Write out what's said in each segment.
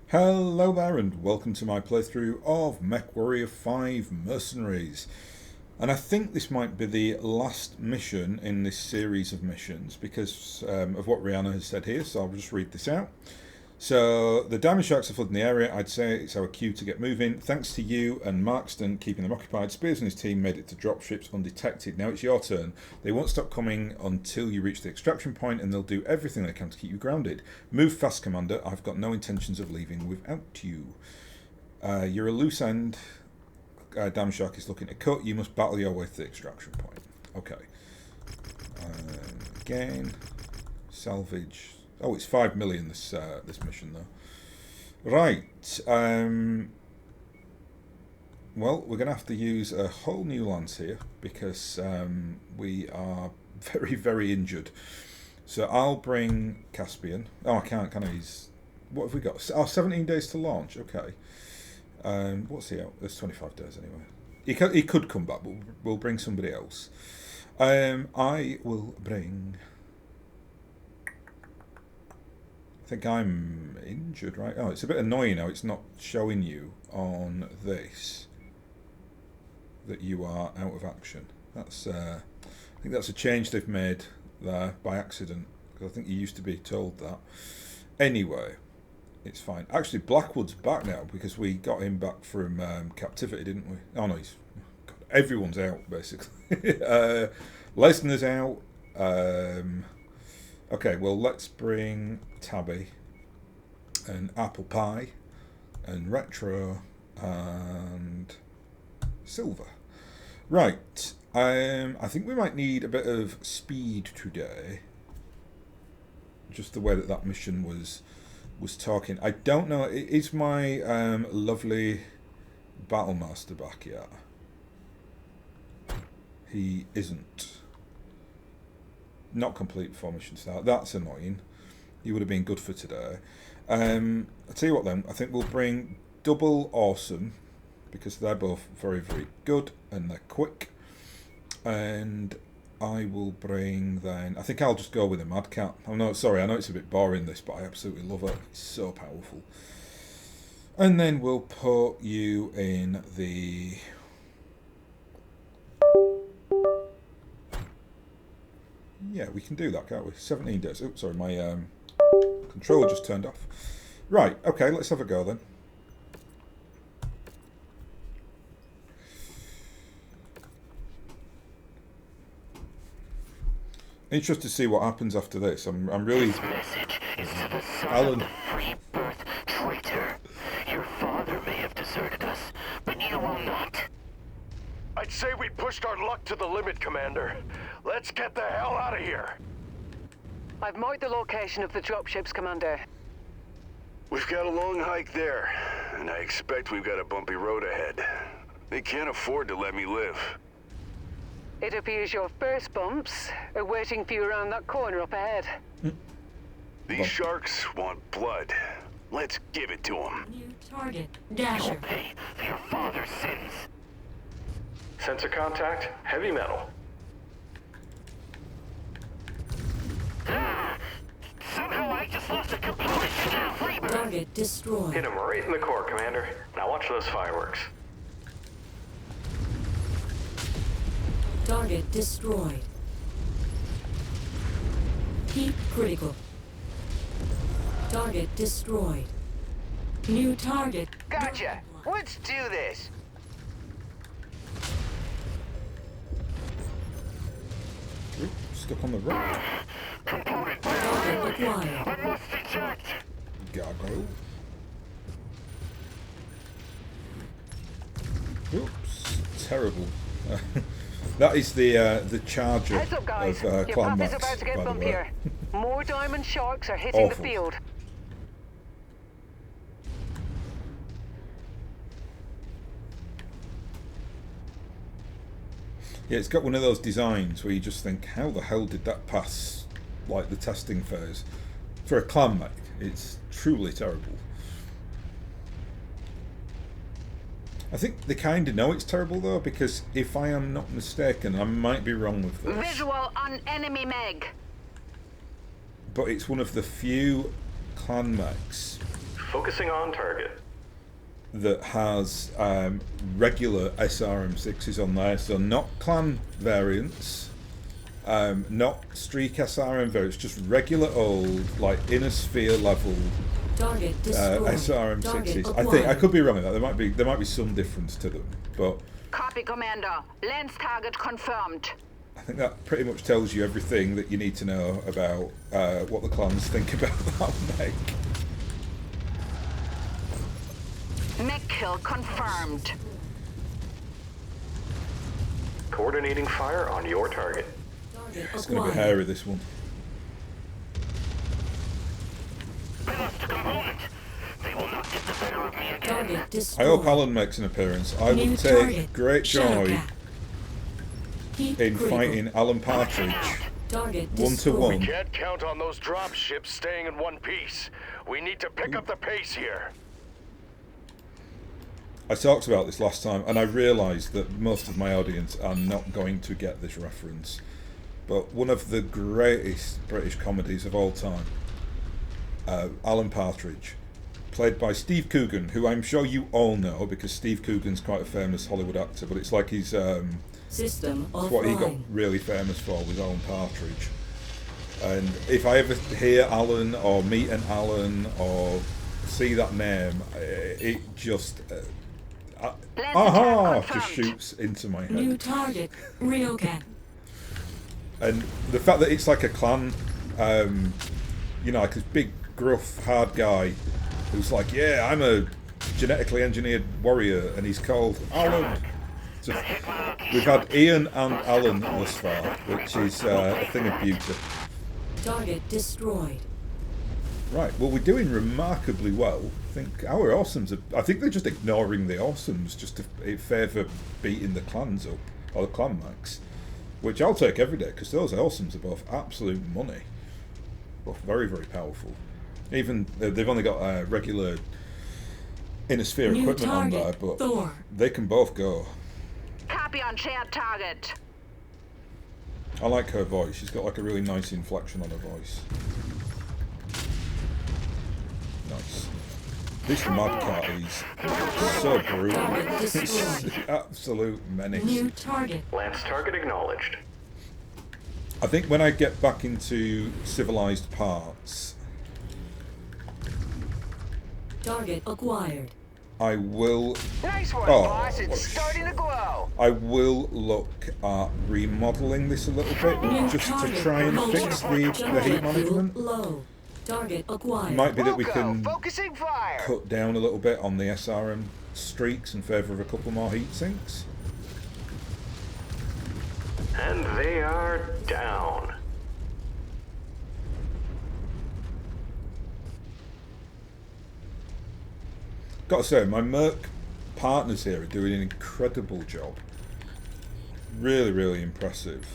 Hello there and welcome to my playthrough of MechWarrior 5 Mercenaries. And I think this might be the last mission in this series of missions because of what Rihanna has said here, so I'll just read this out. So, the diamond sharks are flooding the area. I'd say it's our cue to get moving. Thanks to you and Markston keeping them occupied, Spears and his team made it to dropships undetected. Now it's your turn. They won't stop coming until you reach the extraction point, and they'll do everything they can to keep you grounded. Move fast, Commander. I've got no intentions of leaving without you. You're a loose end. Diamond shark is looking to cut. You must battle your way to the extraction point. Okay. Again. Salvage. Oh, it's 5 million this mission though. Right. Well, we're going to have to use a whole new lance here because we are very, very injured. So I'll bring Caspian. Oh, I can't, can I? What have we got? Oh, 17 days to launch. Okay. What's he out? There's 25 days anyway. He could come back, but we'll bring somebody else. I will bring... I think I'm injured, right? Oh, it's a bit annoying now. It's not showing you on this that you are out of action. That's I think that's a change they've made there by accident, because I think you used to be told that. Anyway, it's fine. Actually, Blackwood's back now because we got him back from captivity, didn't we? Oh no, God, everyone's out basically. Lesnar's out. Okay, well, let's bring Tabby and Apple Pie and Retro and Silver. Right, I think we might need a bit of speed today. Just the way that mission was talking. I don't know, is my lovely Battlemaster back yet? He isn't. Not complete before mission start. That's annoying. He would have been good for today. I'll tell you what then. I think we'll bring Double Awesome because they're both very, very good and they're quick. And I will bring then... I think I'll just go with a Mad Cat. Oh no, sorry. I know it's a bit boring this, but I absolutely love it. It's so powerful. And then we'll put you in the... Yeah, we can do that, can't we? 17 days. Oops, sorry, my controller just turned off. Right, okay, let's have a go then. Interested to see what happens after this. I'm really... This message is to the son Alan. of the free birth traitor. Your father may have deserted us, but you will not. I'd say we pushed our luck to the limit, Commander. Let's get the hell out of here. I've marked the location of the dropships, Commander. We've got a long hike there, and I expect we've got a bumpy road ahead. They can't afford to let me live. It appears your first bumps are waiting for you around that corner up ahead. These sharks want blood. Let's give it to them. New target, You'll Dasher. pay for your father's sins. Sensor contact, heavy metal. Somehow I just lost a component to their free birth. Target Hit destroyed. him right in the core, Commander. Now watch those fireworks. Target destroyed. Heat critical. Target destroyed. New target. Gotcha. Let's do this. Oops, stuck on the rock. Component Target acquired. I must eject. Gargoyle. Oops, terrible. That is the charger Heads up, guys. of Your Clan path is Max, about to get by the way. bumpier. More diamond sharks are hitting Awful. the field. Yeah, it's got one of those designs where you just think, how the hell did that pass, like, the testing phase? For a clan mech, it's truly terrible. I think they kind of know it's terrible, though, because if I am not mistaken, I might be wrong with this, Visual on enemy Meg. but it's one of the few clan mechs Focusing on target. that has regular SRM6s on there, so not clan variants, not streak SRM variants, just regular old, like inner sphere level Target destroyed. SRM6s. Target I think I acquired. could be wrong with that. There might be some difference to them, but Copy, Commander. Lens target confirmed. I think that pretty much tells you everything that you need to know about what the clans think about that mech. Mech kill confirmed. Coordinating fire on your target. Target It's going to be acquired. hairy, this one. We lost a component. They will not get the better of me again. Target I destroyed. hope Alan makes an appearance. I New would take target. great joy Shadowcat. Heat in critical. fighting Alan Partridge Target 1 to destroyed. 1. Can't count on those drop ships staying in one piece. We need to pick up the pace here. I talked about this last time, and I realised that most of my audience are not going to get this reference. But one of the greatest British comedies of all time, Alan Partridge, played by Steve Coogan, who I'm sure you all know because Steve Coogan's quite a famous Hollywood actor, but it's like he's System it's what he got offline. really famous for with Alan Partridge. And if I ever hear Alan or meet an Alan or see that name, it just aha attack just confirmed. shoots into my New head. target. Ryokan. And the fact that it's like a clan, you know, like this big gruff hard guy who's like, yeah, I'm a genetically engineered warrior, and he's called Alan. So we've had Ian and Alan thus far, which is a thing of beauty. Target destroyed. Right, well, we're doing remarkably well. I think our awesomes I think they're just ignoring the awesomes just to favour beating the clans up, or the clan max, which I'll take every day, because those awesomes are both absolute money. Both very, very powerful. Even, they've only got regular inner sphere New equipment on there, target. but Thor. they can both go. Copy on shared target. I like her voice, she's got like a really nice inflection on her voice. Nice. This Mad Cat is so brutal. Target It's destroyed. absolute menace. New target. Lance target acknowledged. I think when I get back into civilized parts, Target acquired. I will Nice one, Oh, boss. It's what- starting to glow. I will look at remodeling this a little bit, New just to target. try and Culture. fix the heat Target management. fuel low. Target acquired. Might be that we Wilco, can focusing fire. cut down a little bit on the SRM streaks in favour of a couple more heat sinks. And they are down. Got to say, my Merc partners here are doing an incredible job. Really, really impressive.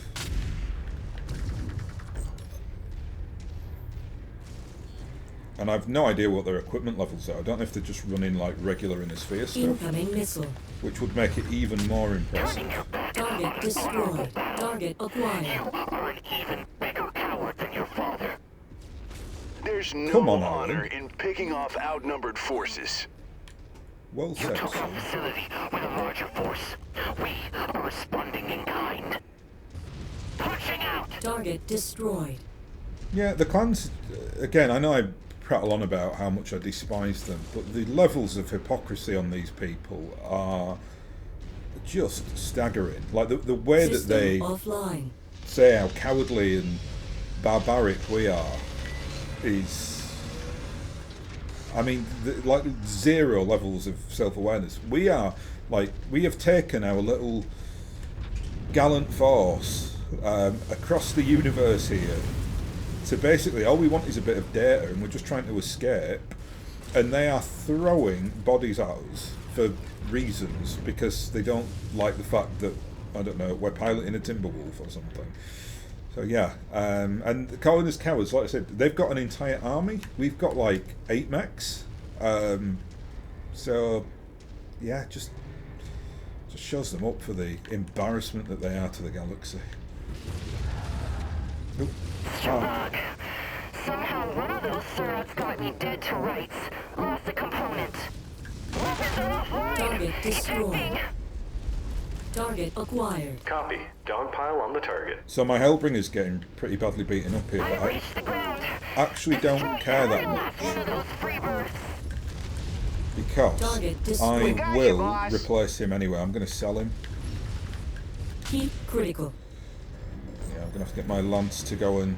And I've no idea what their equipment levels are. I don't know if they're just running like regular inner sphere stuff, Incoming missile. which would make it even more impressive. Target destroyed. Target acquired. You are an even bigger coward than your father. There's no Come on, Alan. honor in picking off outnumbered forces. Well You said, took our sir. facility with a larger force. We are responding in kind. Punching out! Target destroyed. Yeah, the clans, again, I know I prattle on about how much I despise them, but the levels of hypocrisy on these people are just staggering. Like the way that System they offline. say how cowardly and barbaric we are is, I mean, like zero levels of self-awareness. We are, like, we have taken our little gallant force across the universe here to basically, all we want is a bit of data and we're just trying to escape, and they are throwing bodies at us for reasons because they don't like the fact that, I don't know, we're piloting a Timberwolf or something. So yeah, and calling us cowards, like I said, they've got an entire army. We've got like 8 mechs. So yeah, just shows them up for the embarrassment that they are to the galaxy. Oop. Somehow one of those swords got me dead to rights. Lost the opponents. Weapons are offline. Target It's destroyed. empty. Target acquired. Copy. Dogpile on the target. So my Hellbringer's getting pretty badly beaten up here, but I've I reached the ground. actually don't care that One much of those free births. because Target destroyed. I will replace him anyway. I'm going to sell him. Keep critical. Yeah, I'm going to have to get my Lance to go and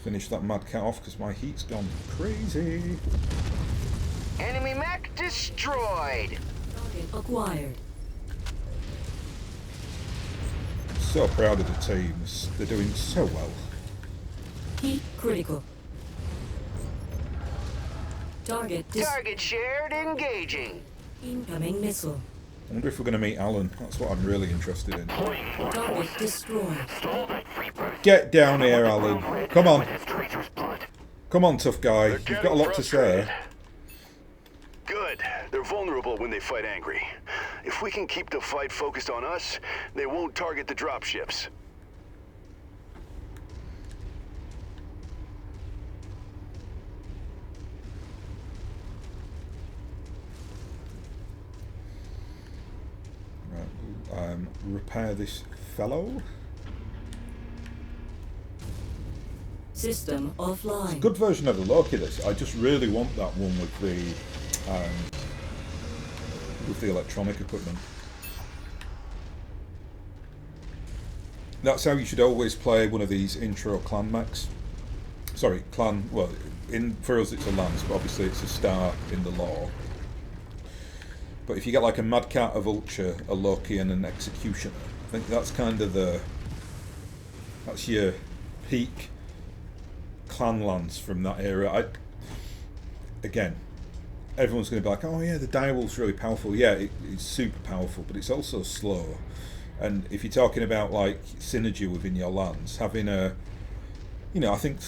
finish that Mad Cat off because my heat's gone crazy. Enemy mech destroyed. Target acquired. So proud of the teams. They're doing so well. Keep critical. Target Target shared, engaging. incoming missile. I wonder if we're going to meet Alan. That's what I'm really interested in. Target destroyed. Get down here, Alan. Come on. His traitor's blood. Come on, tough guy. You've got a lot to say. Good. They're vulnerable when they fight angry. If we can keep the fight focused on us, they won't target the dropships. Right, repair this fellow. System offline. Good version of the Loki. This. I just really want that one with the electronic equipment. That's how you should always play one of these intro clan mechs. Sorry, clan. Well, for us it's a lance, but obviously it's a star in the lore. But if you get like a Mad Cat, a Vulture, a Loki, and an Executioner, I think that's kind of that's your peak clan lance from that era. Again, everyone's going to be like, oh yeah, the direwolf's really powerful. Yeah, it's super powerful, but it's also slow. And if you're talking about like synergy within your lance, having I think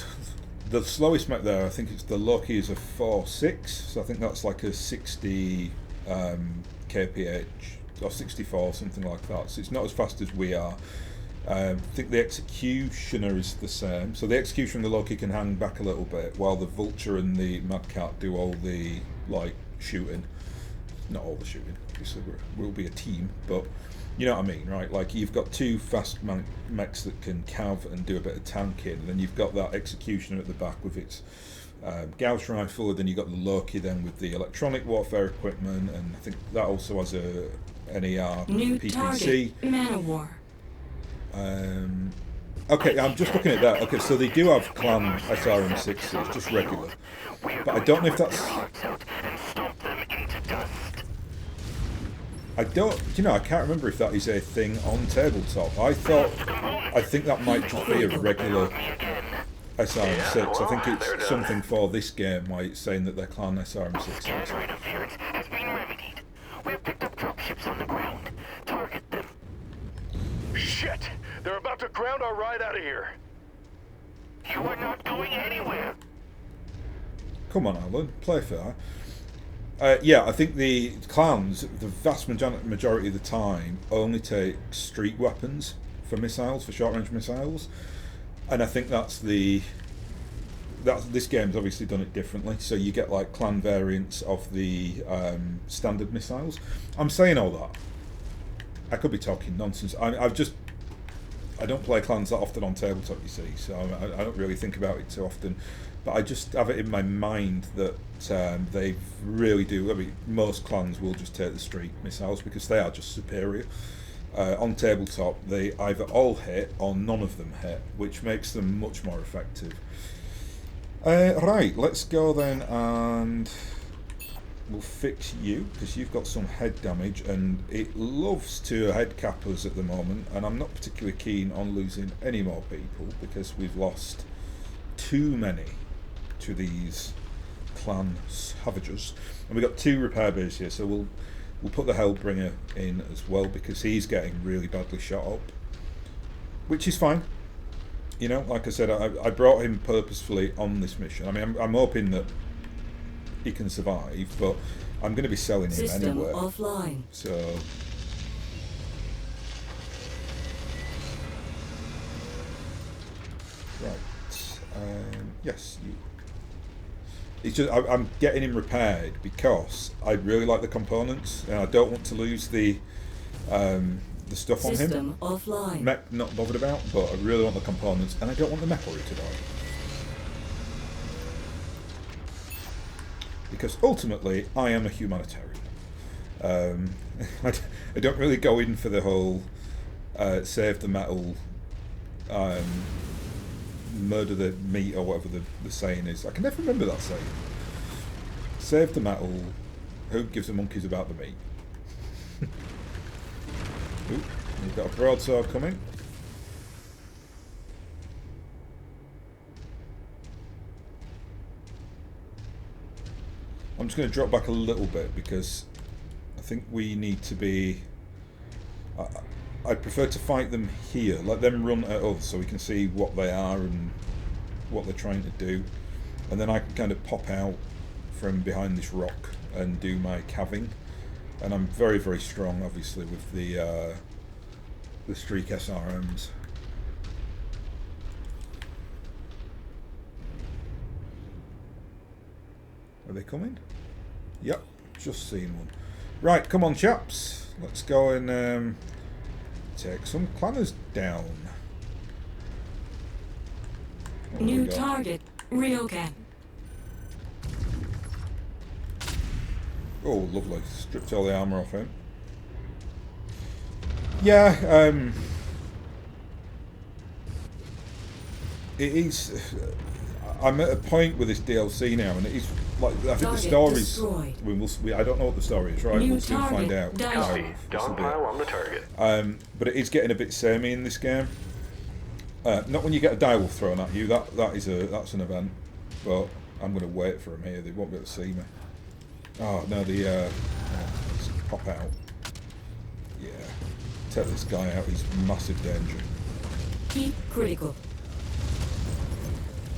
the slowest mech there, I think it's the Loki is a 4.6, so I think that's like a 60 kph or 64, something like that. So it's not as fast as we are. I think the Executioner is the same. So the Executioner and the Loki can hang back a little bit, while the Vulture and the Mad Cat do all the like shooting. Not all the shooting, obviously we'll be a team, but you know what I mean, right? Like you've got two fast mechs that can cav and do a bit of tanking, and then you've got that Executioner at the back with its Gauss rifle, and then you've got the Loki then with the electronic warfare equipment, and I think that also has a NER New PPC. target. Manowar. Okay, I'm just looking at that. Okay, so they do have clan SRM6s, just regular. But I don't know if that's... I can't remember if that is a thing on tabletop. I think that might just be a regular SRM6. I think it's something for this game, why it's saying that they're clan SRM6s. Counter interference has been remedied. We've picked up dropships on the ground. Target them. Shit! They're about to ground our ride out of here. You are not going anywhere. Come on, Alan, play fair. Yeah, I think the clans, the vast majority of the time, only take street weapons for missiles, for short-range missiles, and I think this game's obviously done it differently. So you get like clan variants of the standard missiles. I'm saying all that. I could be talking nonsense. I don't play clans that often on tabletop, you see, so I don't really think about it too often. But I just have it in my mind that they really do. I mean, most clans will just take the street missiles because they are just superior. On tabletop, they either all hit or none of them hit, which makes them much more effective. Right, let's go then, and we'll fix you because you've got some head damage, and it loves to head cap us at the moment, and I'm not particularly keen on losing any more people because we've lost too many to these clan savages. And we've got 2 repair bays here, so we'll put the Hellbringer in as well because he's getting really badly shot up, which is fine. You know, like I said, I brought him purposefully on this mission. I mean, I'm hoping that he can survive, but I'm going to be selling him System anyway. offline. So right, yes, it's just I'm getting him repaired because I really like the components and I don't want to lose the stuff on him. System offline. Mech not bothered about, but I really want the components and I don't want the MechWarrior to die. Because ultimately I am a humanitarian. I don't really go in for the whole save the metal, murder the meat or whatever the saying is. I can never remember that saying. Save the metal, who gives a monkeys about the meat? Ooh, we've got a broadsword coming. I'm just going to drop back a little bit because I think we need to be... I prefer to fight them here, let them run at us so we can see what they are and what they're trying to do, and then I can kind of pop out from behind this rock and do my calving. And I'm very, very strong, obviously, with the Streak SRMs. Are they coming? Yep, just seen one. Right, come on, chaps. Let's go and take some clanners down. What have we New got? target. Ryokan. Oh, lovely. Stripped all the armour off him. Yeah, it is... I'm at a point with this DLC now, and it is like I think the Target story's. destroyed. I don't know what the story is, right? New We'll soon find out. target Copy. died. Dawn pile on the target. But it is getting a bit samey in this game. Not when you get a direwolf thrown at you. That's an event. But I'm going to wait for them here. They won't be able to see me. Oh no, let's pop out. Yeah, take this guy out. He's massive danger. Keep critical.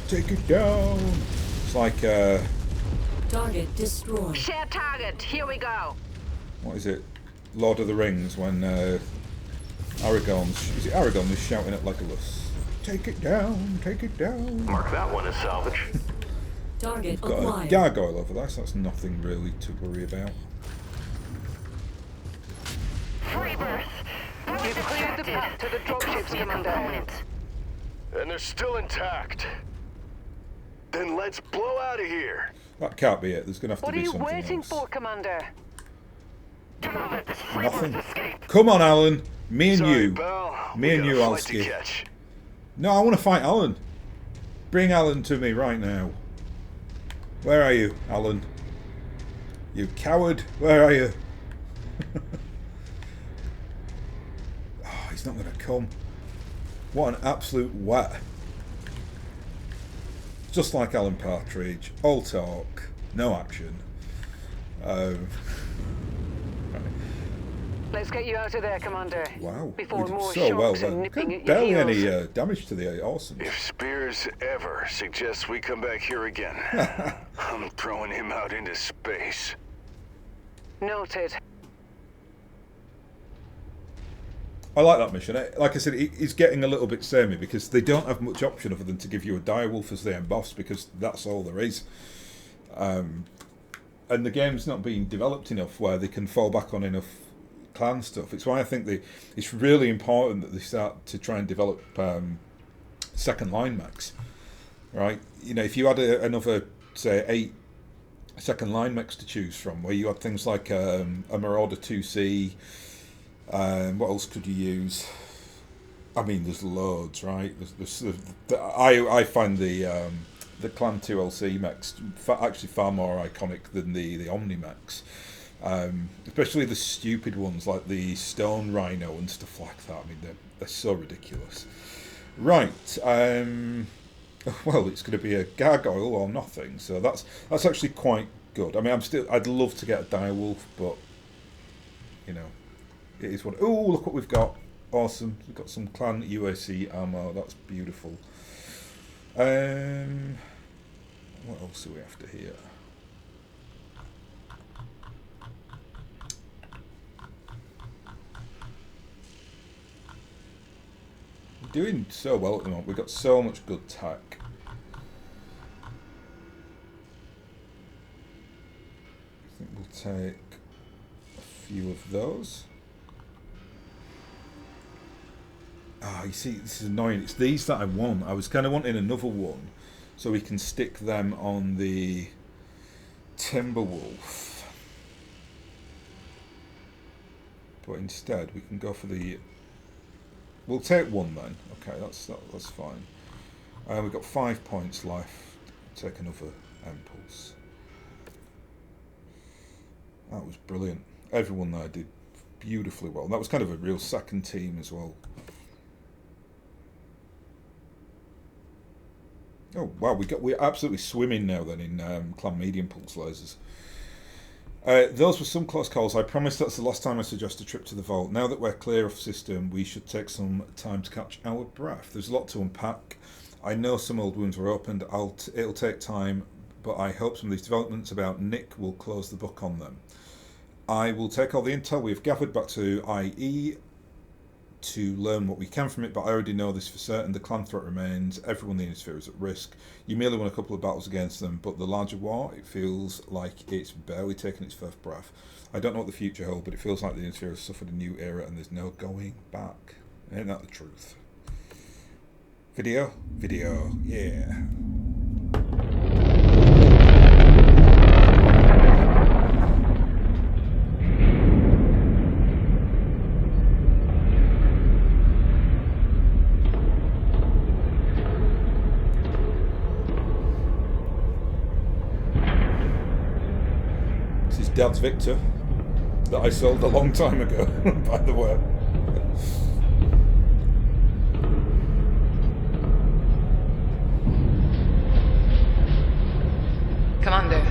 Take it down. It's like Target destroyed. Shared target. Here we go. what is it? Lord of the Rings when Aragorn is shouting at Legolas. Take it down, take it down. Mark that one as salvage. Target Got a acquired. gargoyle over there, so that's nothing really to worry about. Free birth. You've cleared the path to the dropships, Commander. Components. And they're still intact. Then let's blow out of here. That can't be it. There's going to have What to are be you something waiting else. for, Commander? Do not let this free Nothing. birth escape. Come on, Alan. Me and Sorry, you. pal. Me We and got you, a flight to Alski. catch. No, I want to fight Alan. Bring Alan to me right now. Where are you, Alan? You coward. Where are you? Oh, he's not going to come. What an absolute wet. Just like Alan Partridge. All talk, no action. Right. Let's get you out of there, Commander. Wow, Before we did more so well sharks are then. nipping at Barely your any heels. damage to the awesome. If Spears ever suggests we come back here again, I'm throwing him out into space. Noted. I like that mission. Like I said, it's getting a little bit samey because they don't have much option other than to give you a direwolf as the end boss because that's all there is. And the game's not being developed enough where they can fall back on enough clan stuff. It's why I think it's really important that they start to try and develop second line mechs. Right? You know, if you had another, say, 8 second line mechs to choose from, where you had things like a Marauder 2C. What else could you use? I mean, there's loads, right? I find the Clan 2LC mechs actually far more iconic than the Omni mechs, especially the stupid ones like the Stone Rhino and stuff like that. I mean, they're so ridiculous. Right. Well, it's going to be a gargoyle or nothing, so that's actually quite good. I mean, I'd love to get a direwolf, but you know. It is one. Oh, look what we've got! Awesome. We've got some Clan UAC ammo. That's beautiful. What else are we after here? We're doing so well at the moment. We've got so much good tech. take a few of those. Ah, you see, this is annoying. It's these that I want. I was kind of wanting another one so we can stick them on the Timberwolf. But instead, we can go for the... We'll take one then. Okay, that's fine. We've got 5 points left. Take another impulse. That was brilliant. Everyone there did beautifully well. That was kind of a real second team as well. Oh wow, we're absolutely swimming now then in clan medium pulse lasers. Those were some close calls. I promise that's the last time I suggest a trip to the vault. Now that we're clear of system, we should take some time to catch our breath. There's a lot to unpack. I know some old wounds were opened. It'll take time, but I hope some of these developments about Nick will close the book on them. I will take all the intel we've gathered back to IE to learn what we can from it, but I already know this for certain. The clan threat remains. Everyone in the sphere is at risk. You merely won a couple of battles against them, but the larger war, it feels like it's barely taken its first breath. I don't know what the future holds, but it feels like the sphere has suffered a new era and there's no going back. Ain't that the truth? Video? Video, yeah. Dad's Victor that I sold a long time ago, by the way. Commander,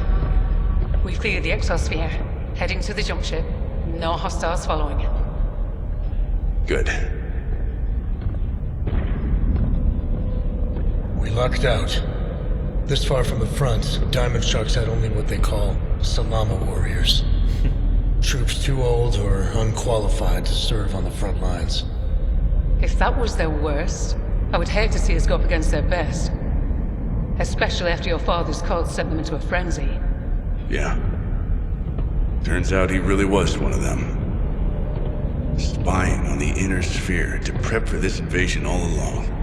we've cleared the exosphere. Heading to the jump ship. No hostiles following. Good. We lucked out. This far from the front, Diamond Sharks had only what they call Salama warriors. Troops too old or unqualified to serve on the front lines. If that was their worst, I would hate to see us go up against their best. Especially after your father's cult sent them into a frenzy. Yeah. Turns out he really was one of them. Spying on the inner sphere to prep for this invasion all along.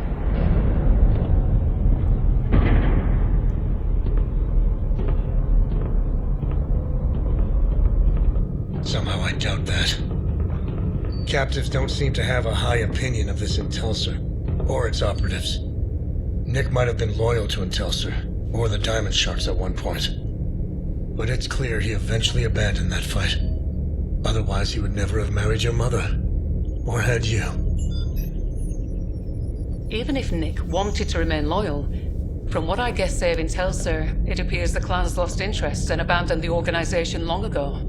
Somehow I doubt that. Captives don't seem to have a high opinion of this Intelser, or its operatives. Nick might have been loyal to Intelser, or the Diamond Sharks at one point. But it's clear he eventually abandoned that fight. Otherwise he would never have married your mother. Or had you. Even if Nick wanted to remain loyal, from what I guess Save Intelser, it appears the clan's lost interest and abandoned the organization long ago.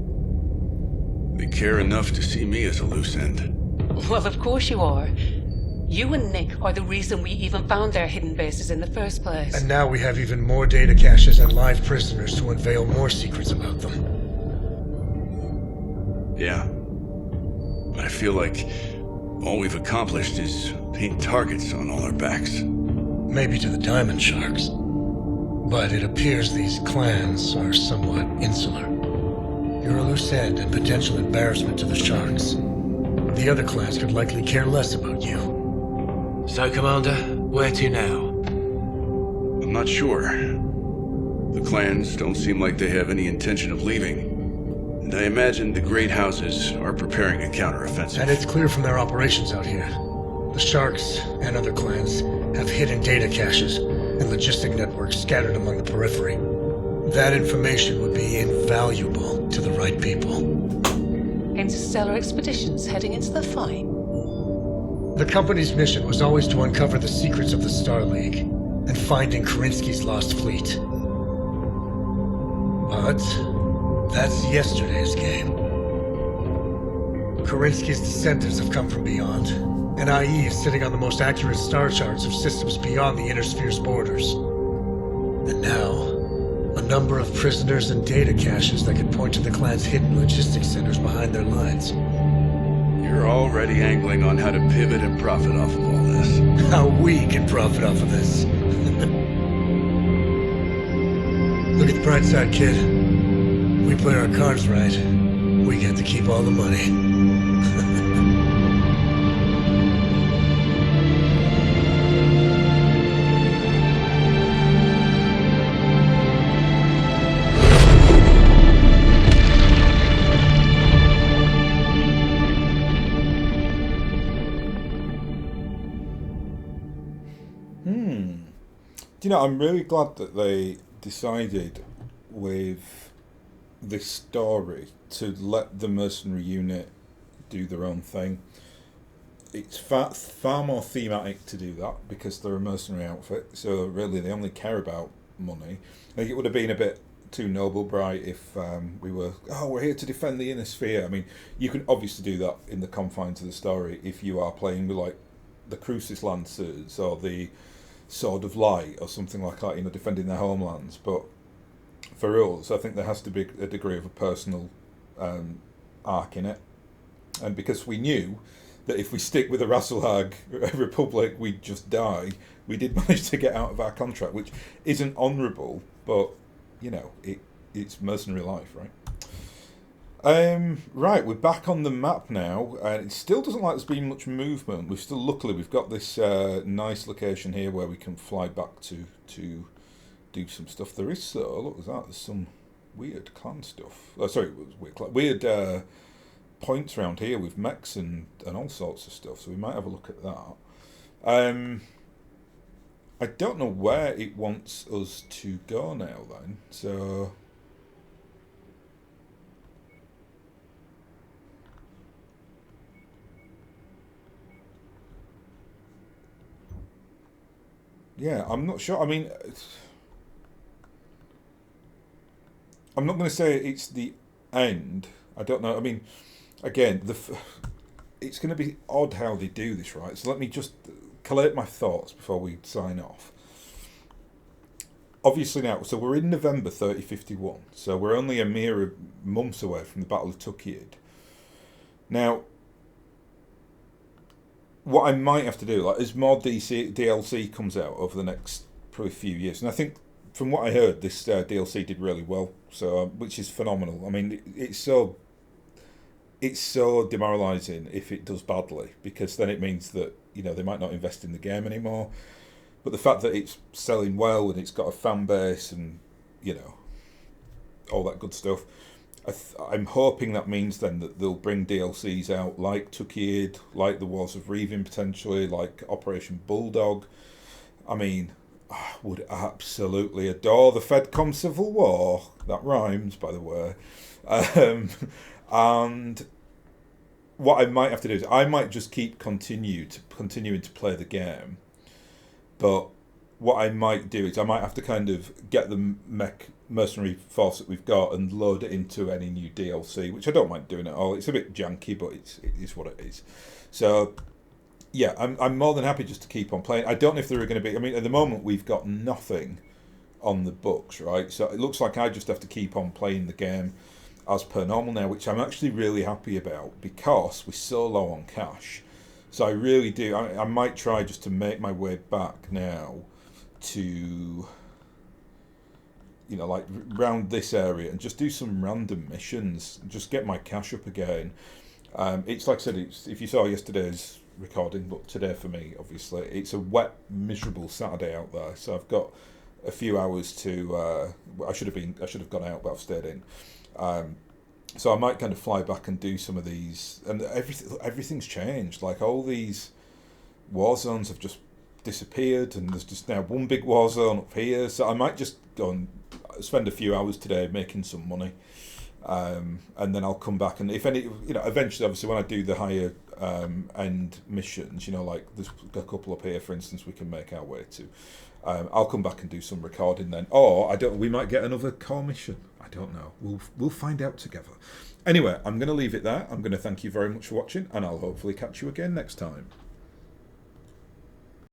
They care enough to see me as a loose end. Well, of course you are. You and Nick are the reason we even found their hidden bases in the first place. And now we have even more data caches and live prisoners to unveil more secrets about them. Yeah. But I feel like all we've accomplished is paint targets on all our backs. Maybe to the Diamond Sharks. But it appears these clans are somewhat insular. You're a loose end and potential embarrassment to the Sharks. The other clans could likely care less about you. So, Commander, where to now? I'm not sure. The clans don't seem like they have any intention of leaving. And I imagine the great houses are preparing a counteroffensive. And it's clear from their operations out here. The Sharks and other clans have hidden data caches and logistic networks scattered among the periphery. That information would be invaluable to the right people. Interstellar expeditions heading into the fight? The company's mission was always to uncover the secrets of the Star League and finding Kerensky's lost fleet. But that's yesterday's game. Kerensky's descendants have come from beyond, and IE is sitting on the most accurate star charts of systems beyond the inner sphere's borders. And now, a number of prisoners and data caches that could point to the clan's hidden logistics centers behind their lines. You're already angling on how to pivot and profit off of all this. How we can profit off of this. Look at the bright side, kid. We play our cards right, we get to keep all the money. Do you know, I'm really glad that they decided with this story to let the mercenary unit do their own thing. It's far more thematic to do that because they're a mercenary outfit, so really they only care about money. I think it would have been a bit too noble bright if we were, we're here to defend the inner sphere. I mean, you can obviously do that in the confines of the story if you are playing with like the Crucis Lancers or the Sword of Light or something like that, you know, defending their homelands. But for us, I think there has to be a degree of a personal arc in it. And because we knew that if we stick with the Rasselhag Republic, we'd just die, we did manage to get out of our contract, which isn't honourable, but, you know, it's mercenary life, right? Right, we're back on the map now, and it still doesn't like there's been much movement. Luckily we've got this nice location here where we can fly back to do some stuff. There is look at that. There's some weird clan stuff. Weird points around here with mechs and all sorts of stuff. So we might have a look at that. I don't know where it wants us to go now. Then so. Yeah, I'm not sure. I mean, I'm not going to say it's the end. I don't know. I mean, again, it's going to be odd how they do this, right? So let me just collate my thoughts before we sign off. Obviously now, so we're in November 3051, so we're only a mere months away from the Battle of Tukiid. Now, what I might have to do, like, as more DLC comes out over the next probably few years, and I think from what I heard, this DLC did really well, so which is phenomenal. I mean, it's so demoralising if it does badly, because then it means that, you know, they might not invest in the game anymore. But the fact that it's selling well and it's got a fan base and, you know, all that good stuff, I'm hoping that means then that they'll bring DLCs out like Tukiid, like the Wars of Reaving potentially, like Operation Bulldog. I mean, I would absolutely adore the FedCom Civil War. That rhymes, by the way. And what I might have to do is I might just keep continuing to play the game. But what I might do is I might have to kind of get the mercenary force that we've got and load it into any new DLC, which I don't mind doing at all. It's a bit janky, but it is what it is. So, yeah, I'm more than happy just to keep on playing. I don't know if there are going to be... I mean, at the moment, we've got nothing on the books, right? So it looks like I just have to keep on playing the game as per normal now, which I'm actually really happy about because we're so low on cash. So I really do... I might try just to make my way back now to, you know, like round this area and just do some random missions, just get my cash up again. It's like I said, if you saw yesterday's recording, but today for me, obviously, it's a wet, miserable Saturday out there. So I've got a few hours to. I should have gone out, but I've stayed in. So I might kind of fly back and do some of these, and everything's changed. Like all these war zones have just disappeared, and there's just now one big war zone up here. So I might just go and spend a few hours today making some money, and then I'll come back. And if any, you know, eventually, obviously, when I do the higher end missions, you know, like there's a couple up here, for instance, we can make our way to. I'll come back and do some recording then, or we might get another core mission. I don't know. We'll find out together. Anyway, I'm going to leave it there. I'm going to thank you very much for watching, and I'll hopefully catch you again next time.